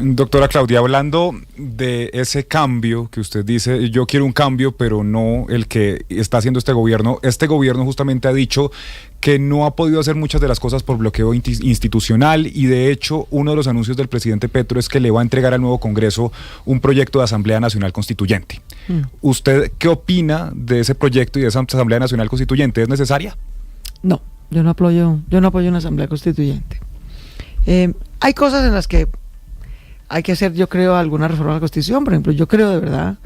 Doctora Claudia, hablando de ese cambio que usted dice, yo quiero un cambio, pero no el que está haciendo este gobierno justamente ha dicho que no ha podido hacer muchas de las cosas por bloqueo institucional y de hecho uno de los anuncios del presidente Petro es que le va a entregar al nuevo Congreso un proyecto de Asamblea Nacional Constituyente. ¿Usted qué opina de ese proyecto y de esa Asamblea Nacional Constituyente? ¿Es necesaria? No, yo no apoyo una Asamblea Constituyente. Hay cosas en las que hay que hacer, yo creo, alguna reforma a la Constitución. Por ejemplo, yo creo de verdad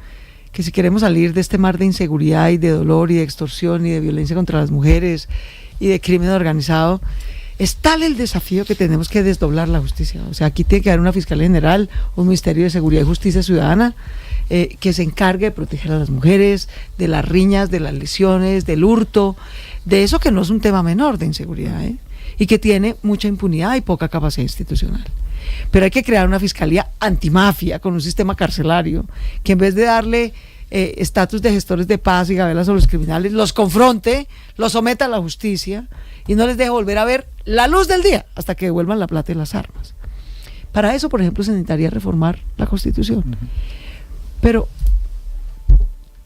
que si queremos salir de este mar de inseguridad y de dolor y de extorsión y de violencia contra las mujeres y de crimen organizado, es tal el desafío que tenemos que desdoblar la justicia. O sea, aquí tiene que haber una Fiscalía General, un Ministerio de Seguridad y Justicia Ciudadana que se encargue de proteger a las mujeres, de las riñas, de las lesiones, del hurto, de eso que no es un tema menor de inseguridad, y que tiene mucha impunidad y poca capacidad institucional. Pero hay que crear una fiscalía antimafia con un sistema carcelario que en vez de darle estatus de gestores de paz y gabelas a los criminales, los confronte, los someta a la justicia y no les deje volver a ver la luz del día hasta que devuelvan la plata y las armas. Para eso, por ejemplo, se necesitaría reformar la Constitución. Pero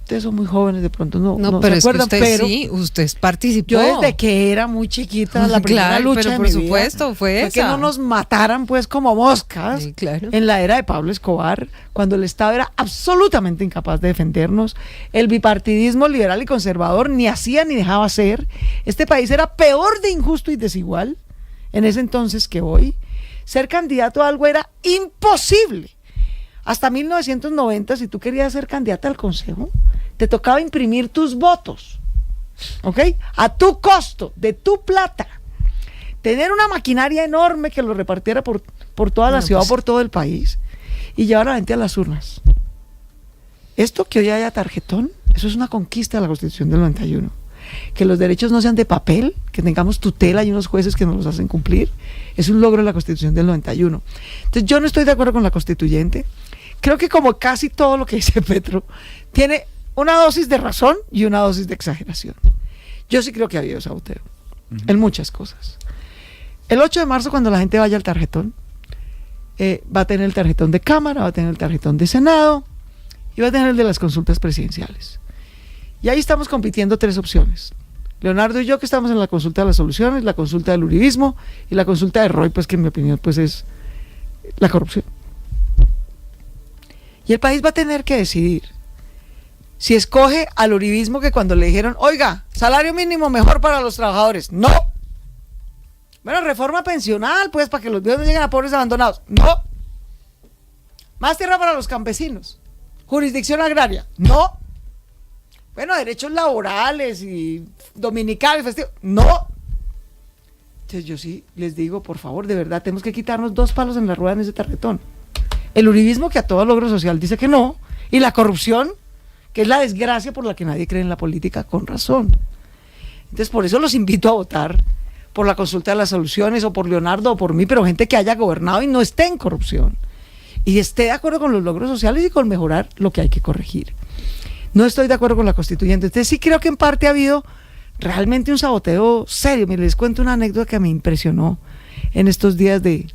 ustedes son muy jóvenes, de pronto no pero se acuerdan, pero usted participó. Yo desde que era muy chiquita, la primera lucha pero de por mi supuesto, vida fue esa. que no nos mataran pues como moscas, sí, claro. En la era de Pablo Escobar, cuando el Estado era absolutamente incapaz de defendernos, el bipartidismo liberal y conservador ni hacía ni dejaba hacer, este país era peor de injusto y desigual en ese entonces que hoy. Ser candidato a algo era imposible. Hasta 1990, si tú querías ser candidata al Consejo, te tocaba imprimir tus votos, ¿ok? A tu costo, de tu plata. Tener una maquinaria enorme que lo repartiera por toda la ciudad o por todo el país y llevar a la gente a las urnas. Esto que hoy haya tarjetón, eso es una conquista de la Constitución del 91. Que los derechos no sean de papel, que tengamos tutela y unos jueces que nos los hacen cumplir, es un logro de la Constitución del 91. Entonces yo no estoy de acuerdo con la constituyente. Creo que como casi todo lo que dice Petro, tiene una dosis de razón y una dosis de exageración. Yo sí creo que ha habido saboteo en muchas cosas. El 8 de marzo, cuando la gente vaya al tarjetón, va a tener el tarjetón de Cámara, va a tener el tarjetón de Senado y va a tener el de las consultas presidenciales. Y ahí estamos compitiendo tres opciones. Leonardo y yo, que estamos en la consulta de las soluciones, la consulta del uribismo y la consulta de Roy, pues que en mi opinión pues es la corrupción. Y el país va a tener que decidir si escoge al uribismo, que cuando le dijeron, oiga, salario mínimo mejor para los trabajadores, no. Bueno, reforma pensional, pues, para que los viejos no lleguen a pobres abandonados, no. Más tierra para los campesinos, jurisdicción agraria, no. Bueno, derechos laborales y dominicales, festivos, no. Entonces yo sí les digo, por favor, de verdad, tenemos que quitarnos dos palos en la rueda en ese tarjetón. El uribismo, que a todo logro social dice que no, y la corrupción, que es la desgracia por la que nadie cree en la política, con razón. Entonces por eso los invito a votar por la consulta de las soluciones, o por Leonardo, o por mí, pero gente que haya gobernado y no esté en corrupción, y esté de acuerdo con los logros sociales y con mejorar lo que hay que corregir. No estoy de acuerdo con la constituyente. Entonces sí creo que en parte ha habido realmente un saboteo serio. Mire, les cuento una anécdota que me impresionó en estos días de...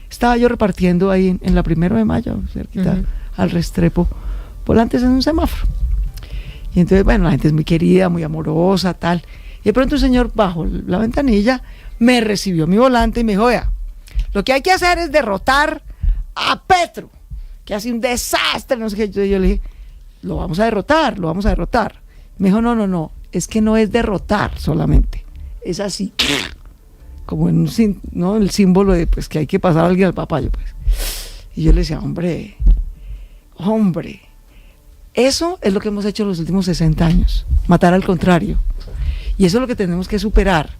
Estaba yo repartiendo ahí en la 1 de mayo, cerquita al Restrepo, volantes en un semáforo. Y entonces, bueno, la gente es muy querida, muy amorosa, tal. Y de pronto un señor bajo la ventanilla me recibió mi volante y me dijo, vea, lo que hay que hacer es derrotar a Petro, que hace un desastre, no sé qué. Yo le dije, lo vamos a derrotar, lo vamos a derrotar. Me dijo, no, es que no es derrotar solamente, es así, como en un, ¿no? El símbolo de pues que hay que pasar a alguien al papayo, pues. Y yo le decía, hombre, eso es lo que hemos hecho los últimos 60 años, matar al contrario. Y eso es lo que tenemos que superar.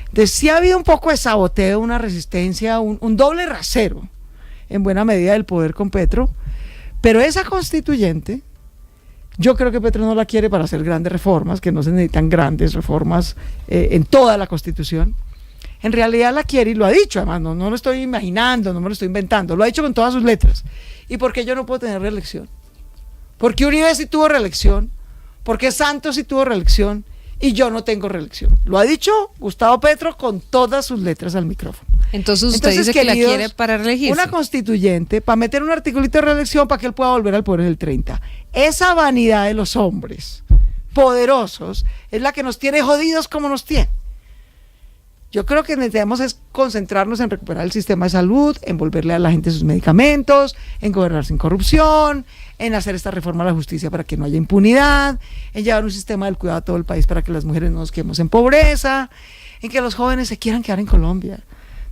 Entonces sí ha habido un poco de saboteo, una resistencia, un doble rasero, en buena medida, del poder con Petro, pero esa constituyente, yo creo que Petro no la quiere para hacer grandes reformas, que no se necesitan grandes reformas en toda la Constitución. En realidad la quiere y lo ha dicho, además, no lo estoy imaginando, no me lo estoy inventando, lo ha dicho con todas sus letras. ¿Y por qué yo no puedo tener reelección? ¿Por qué Uribe sí tuvo reelección? ¿Por qué Santos sí tuvo reelección y yo no tengo reelección? Lo ha dicho Gustavo Petro con todas sus letras al micrófono. Entonces usted dice que la queridos, quiere para reelegirse. Una constituyente, para meter un articulito de reelección para que él pueda volver al poder en el 30. Esa vanidad de los hombres poderosos es la que nos tiene jodidos como nos tiene. Yo creo que necesitamos es concentrarnos en recuperar el sistema de salud, en volverle a la gente sus medicamentos, en gobernar sin corrupción, en hacer esta reforma a la justicia para que no haya impunidad, en llevar un sistema del cuidado a todo el país para que las mujeres no nos quedemos en pobreza, en que los jóvenes se quieran quedar en Colombia,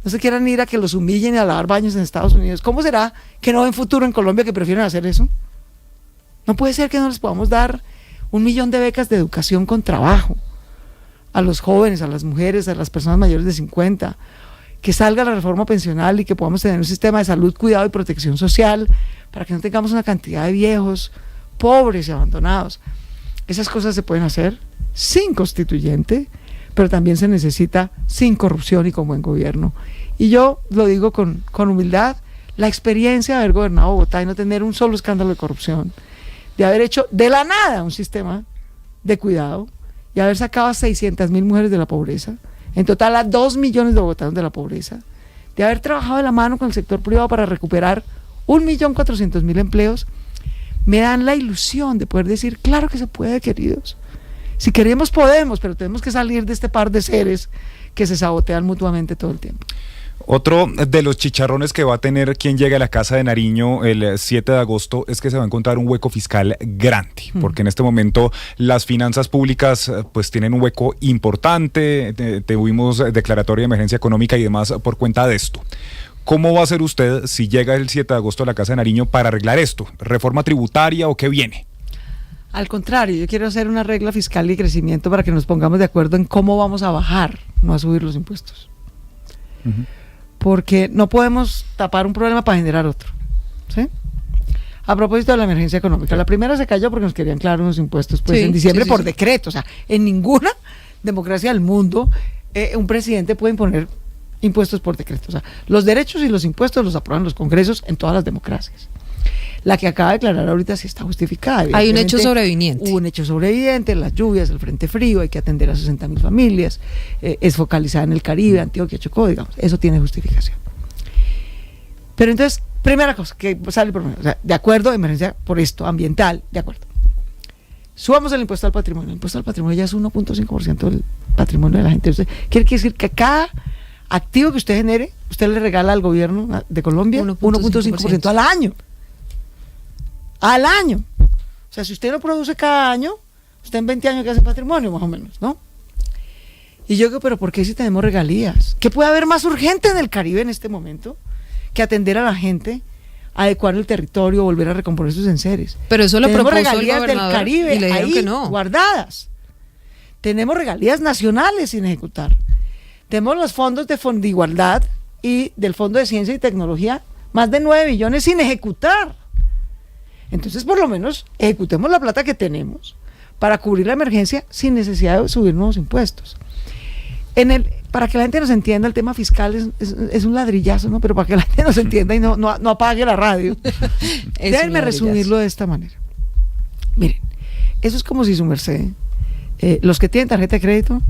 no se quieran ir a que los humillen y a lavar baños en Estados Unidos. ¿Cómo será que no ven futuro en Colombia que prefieren hacer eso? No puede ser que no les podamos dar 1 millón de becas de educación con trabajo a los jóvenes, a las mujeres, a las personas mayores de 50, que salga la reforma pensional y que podamos tener un sistema de salud, cuidado y protección social para que no tengamos una cantidad de viejos pobres y abandonados. Esas cosas se pueden hacer sin constituyente, pero también se necesita sin corrupción y con buen gobierno. Y yo lo digo con humildad, la experiencia de haber gobernado Bogotá y no tener un solo escándalo de corrupción, de haber hecho de la nada un sistema de cuidado, y haber sacado a 600.000 mujeres de la pobreza, en total a 2 millones de bogotanos de la pobreza, de haber trabajado de la mano con el sector privado para recuperar 1.400.000 empleos, me dan la ilusión de poder decir, claro que se puede, queridos. Si queremos, podemos, pero tenemos que salir de este par de seres que se sabotean mutuamente todo el tiempo. Otro de los chicharrones que va a tener quien llegue a la Casa de Nariño el 7 de agosto es que se va a encontrar un hueco fiscal grande, porque en este momento las finanzas públicas pues tienen un hueco importante, tuvimos declaratoria de emergencia económica y demás por cuenta de esto. ¿Cómo va a hacer usted si llega el 7 de agosto a la Casa de Nariño para arreglar esto? ¿Reforma tributaria o qué viene? Al contrario, yo quiero hacer una regla fiscal y crecimiento para que nos pongamos de acuerdo en cómo vamos a bajar, no a subir los impuestos. Porque no podemos tapar un problema para generar otro, ¿sí? A propósito de la emergencia económica, la primera se cayó porque nos querían clavar unos impuestos pues, en diciembre por decreto. O sea, en ninguna democracia del mundo un presidente puede imponer impuestos por decreto. O sea, los derechos y los impuestos los aprueban los congresos en todas las democracias. La que acaba de declarar ahorita sí está justificada. Hay un hecho sobreviviente. Un hecho sobreviviente, las lluvias, el frente frío, hay que atender a 60.000 familias, es focalizada en el Caribe, Antioquia, Chocó, digamos, eso tiene justificación. Pero entonces, primera cosa que sale por medio, o sea, de acuerdo, emergencia por esto, ambiental, de acuerdo. Subamos el impuesto al patrimonio. El impuesto al patrimonio ya es 1.5% del patrimonio de la gente. Quiere decir que cada activo que usted genere, usted le regala al gobierno de Colombia 1.5% al año. Al año. O sea, si usted no produce cada año, usted en 20 años que hace patrimonio, más o menos, ¿no? Y yo digo, pero ¿por qué si tenemos regalías? ¿Qué puede haber más urgente en el Caribe en este momento que atender a la gente, adecuar el territorio, volver a recomponer sus enseres? Pero eso lo propuso el regalías gobernador del Caribe y le dijeron ahí que no. Guardadas. Tenemos regalías nacionales sin ejecutar. Tenemos los fondos de Fondigualdad y del Fondo de Ciencia y Tecnología, más de 9 billones sin ejecutar. Entonces, por lo menos, ejecutemos la plata que tenemos para cubrir la emergencia sin necesidad de subir nuevos impuestos. Para que la gente nos entienda, el tema fiscal es un ladrillazo, ¿no? Pero para que la gente nos entienda y no apague la radio, déjenme resumirlo de esta manera. Miren, eso es como si su merced, los que tienen tarjeta de crédito,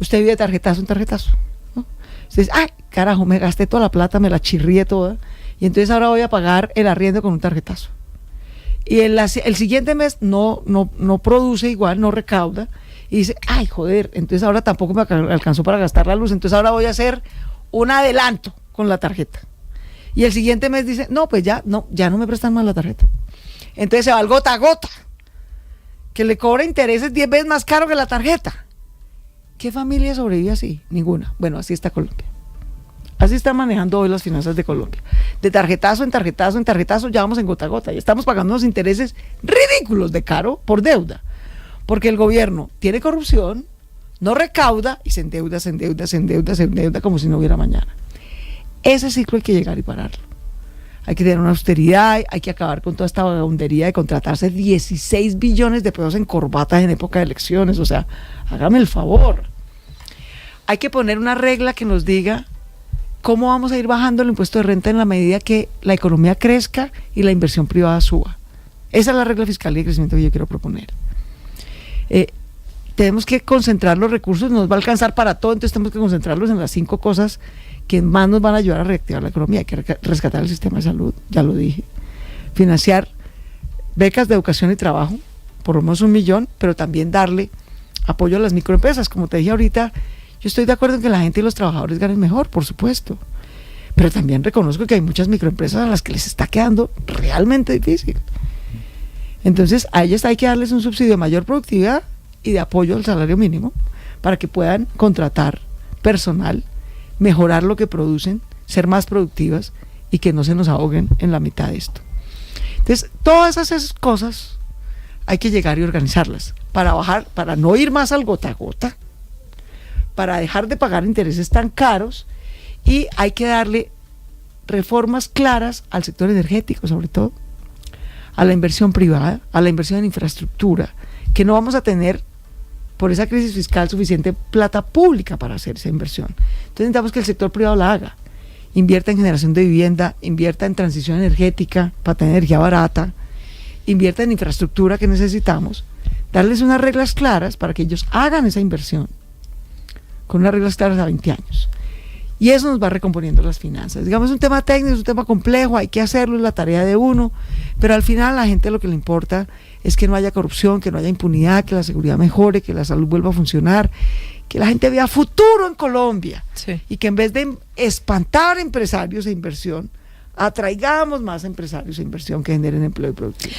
usted vive de tarjetazo en tarjetazo, ¿no? Usted dice, ay, carajo, me gasté toda la plata, me la chirrié toda, y entonces ahora voy a pagar el arriendo con un tarjetazo. Y el siguiente mes no produce igual, no recauda, y dice, ay, joder, entonces ahora tampoco me alcanzó para gastar la luz, entonces ahora voy a hacer un adelanto con la tarjeta. Y el siguiente mes dice, no, pues ya no me prestan más la tarjeta. Entonces se va al gota a gota, que le cobra intereses 10 veces más caro que la tarjeta. ¿Qué familia sobrevive así? Ninguna. Bueno, así está Colombia. Así están manejando hoy las finanzas de Colombia. De tarjetazo en tarjetazo en tarjetazo, ya vamos en gota a gota. Y estamos pagando unos intereses ridículos de caro por deuda. Porque el gobierno tiene corrupción, no recauda y se endeuda como si no hubiera mañana. Ese ciclo hay que llegar y pararlo. Hay que tener una austeridad, hay que acabar con toda esta vagabundería de contratarse 16 billones de pesos en corbatas en época de elecciones. O sea, hágame el favor. Hay que poner una regla que nos diga cómo vamos a ir bajando el impuesto de renta en la medida que la economía crezca y la inversión privada suba. Esa es la regla fiscal y de crecimiento que yo quiero proponer. Tenemos que concentrar los recursos, nos va a alcanzar para todo, entonces tenemos que concentrarlos en las 5 cosas que más nos van a ayudar a reactivar la economía. Hay que rescatar el sistema de salud, ya lo dije. Financiar becas de educación y trabajo, por lo menos 1 millón, pero también darle apoyo a las microempresas. Como te dije ahorita, yo estoy de acuerdo en que la gente y los trabajadores ganen mejor, por supuesto. Pero también reconozco que hay muchas microempresas a las que les está quedando realmente difícil. Entonces, a ellas hay que darles un subsidio de mayor productividad y de apoyo al salario mínimo para que puedan contratar personal, mejorar lo que producen, ser más productivas y que no se nos ahoguen en la mitad de esto. Entonces, todas esas cosas hay que llegar y organizarlas para bajar, para no ir más al gota a gota, para dejar de pagar intereses tan caros, y hay que darle reformas claras al sector energético, sobre todo, a la inversión privada, a la inversión en infraestructura, que no vamos a tener por esa crisis fiscal suficiente plata pública para hacer esa inversión. Entonces necesitamos que el sector privado la haga, invierta en generación de vivienda, invierta en transición energética para tener energía barata, invierta en infraestructura que necesitamos, darles unas reglas claras para que ellos hagan esa inversión, con unas reglas claras a 20 años. Y eso nos va recomponiendo las finanzas. Digamos, es un tema técnico, es un tema complejo, hay que hacerlo, es la tarea de uno, pero al final a la gente lo que le importa es que no haya corrupción, que no haya impunidad, que la seguridad mejore, que la salud vuelva a funcionar, que la gente vea futuro en Colombia, Sí. y que en vez de espantar empresarios e inversión, atraigamos más empresarios e inversión que generen empleo y productividad.